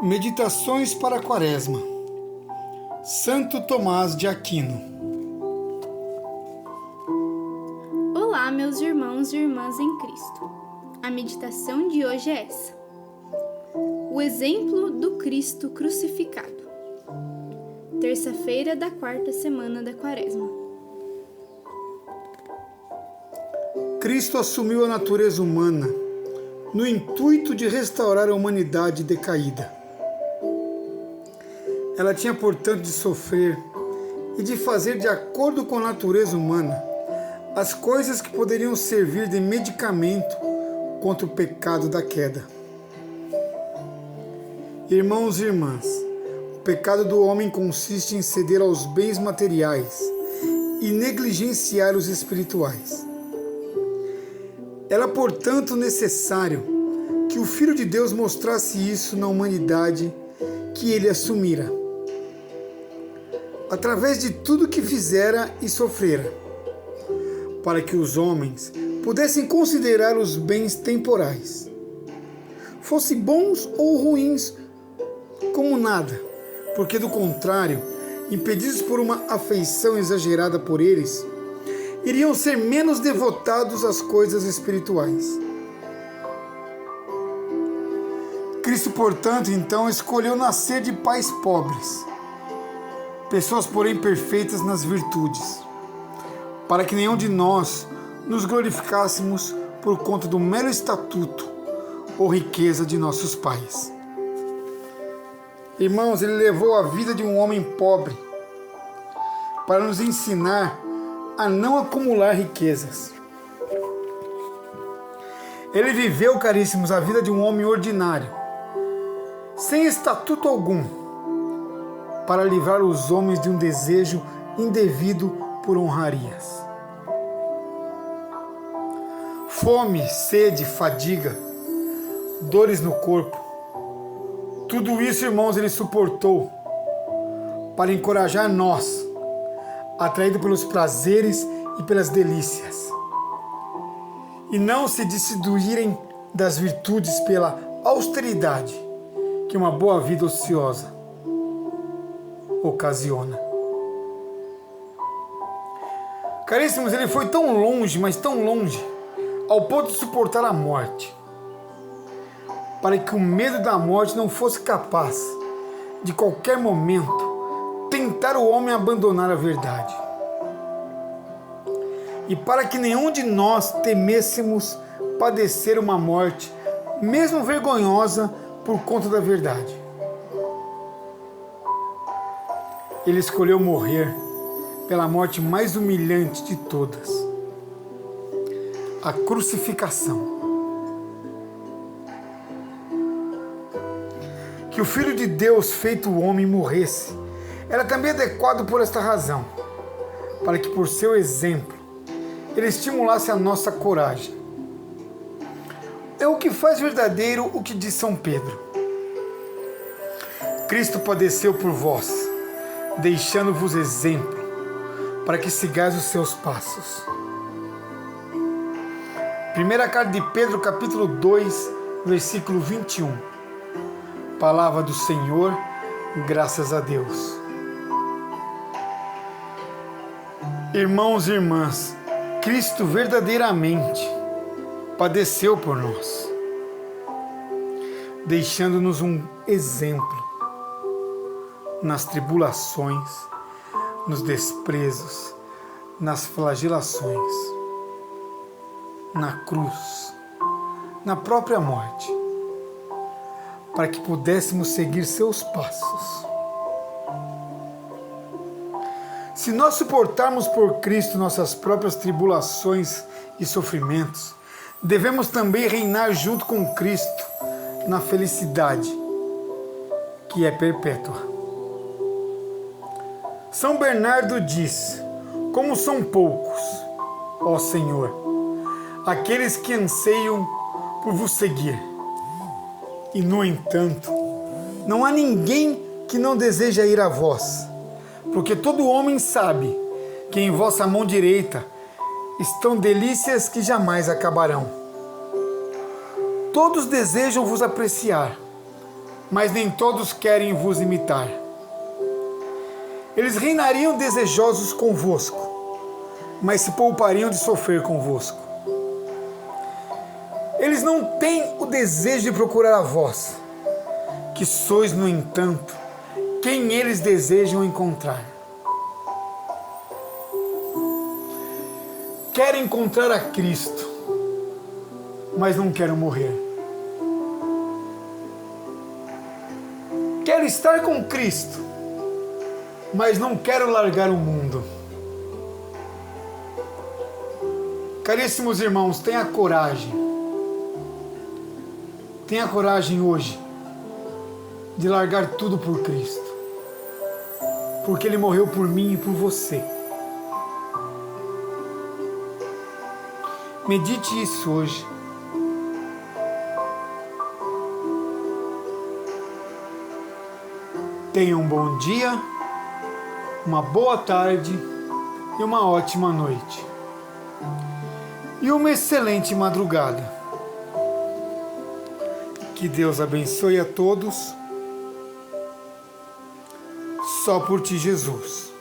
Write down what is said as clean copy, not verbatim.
Meditações para a Quaresma. Santo Tomás de Aquino. Olá, meus irmãos e irmãs em Cristo. A meditação de hoje é essa: o exemplo do Cristo crucificado. Terça-feira da quarta semana da Quaresma. Cristo assumiu a natureza humana no intuito de restaurar a humanidade decaída. Ela tinha, portanto, de sofrer e de fazer de acordo com a natureza humana as coisas que poderiam servir de medicamento contra o pecado da queda. Irmãos e irmãs, o pecado do homem consiste em ceder aos bens materiais e negligenciar os espirituais. Era, portanto, necessário que o Filho de Deus mostrasse isso na humanidade que ele assumira, através de tudo que fizera e sofrera, para que os homens pudessem considerar os bens temporais, fossem bons ou ruins, como nada, porque do contrário, impedidos por uma afeição exagerada por eles, iriam ser menos devotados às coisas espirituais. Cristo, portanto, então, escolheu nascer de pais pobres, pessoas, porém, perfeitas nas virtudes, para que nenhum de nós nos glorificássemos por conta do mero estatuto ou riqueza de nossos pais. Irmãos, ele levou a vida de um homem pobre para nos ensinar a não acumular riquezas. Ele viveu, caríssimos, a vida de um homem ordinário, sem estatuto algum, para livrar os homens de um desejo indevido por honrarias. Fome, sede, fadiga, dores no corpo, tudo isso, irmãos, ele suportou para encorajar nós, atraídos pelos prazeres e pelas delícias, e não se destituírem das virtudes pela austeridade que uma boa vida ociosa ocasiona. Caríssimos, ele foi tão longe, mas tão longe, ao ponto de suportar a morte, para que o medo da morte não fosse capaz, de qualquer momento, tentar o homem abandonar a verdade. E para que nenhum de nós temêssemos padecer uma morte, mesmo vergonhosa, por conta da verdade. Ele escolheu morrer pela morte mais humilhante de todas, a crucificação. Que o Filho de Deus, feito homem, morresse era também adequado por esta razão, para que por seu exemplo ele estimulasse a nossa coragem. É o que faz verdadeiro o que diz São Pedro: Cristo padeceu por vós, deixando-vos exemplo, para que sigais os seus passos. Primeira carta de Pedro, capítulo 2, versículo 21. Palavra do Senhor, graças a Deus. Irmãos e irmãs, Cristo verdadeiramente padeceu por nós, deixando-nos um exemplo nas tribulações, nos desprezos, nas flagelações, na cruz, na própria morte, para que pudéssemos seguir seus passos. Se nós suportarmos por Cristo nossas próprias tribulações e sofrimentos, devemos também reinar junto com Cristo na felicidade que é perpétua. São Bernardo diz: como são poucos, ó Senhor, aqueles que anseiam por vos seguir. E, no entanto, não há ninguém que não deseja ir a vós, porque todo homem sabe que em vossa mão direita estão delícias que jamais acabarão. Todos desejam vos apreciar, mas nem todos querem vos imitar. Eles reinariam desejosos convosco, mas se poupariam de sofrer convosco. Eles não têm o desejo de procurar a vós, que sois, no entanto, quem eles desejam encontrar. Querem encontrar a Cristo, mas não querem morrer. Quero estar com Cristo, mas não quero largar o mundo. Caríssimos irmãos, tenha coragem hoje de largar tudo por Cristo, porque Ele morreu por mim e por você. Medite isso hoje. Tenha um bom dia, uma boa tarde e uma ótima noite. E uma excelente madrugada. Que Deus abençoe a todos. Só por ti, Jesus.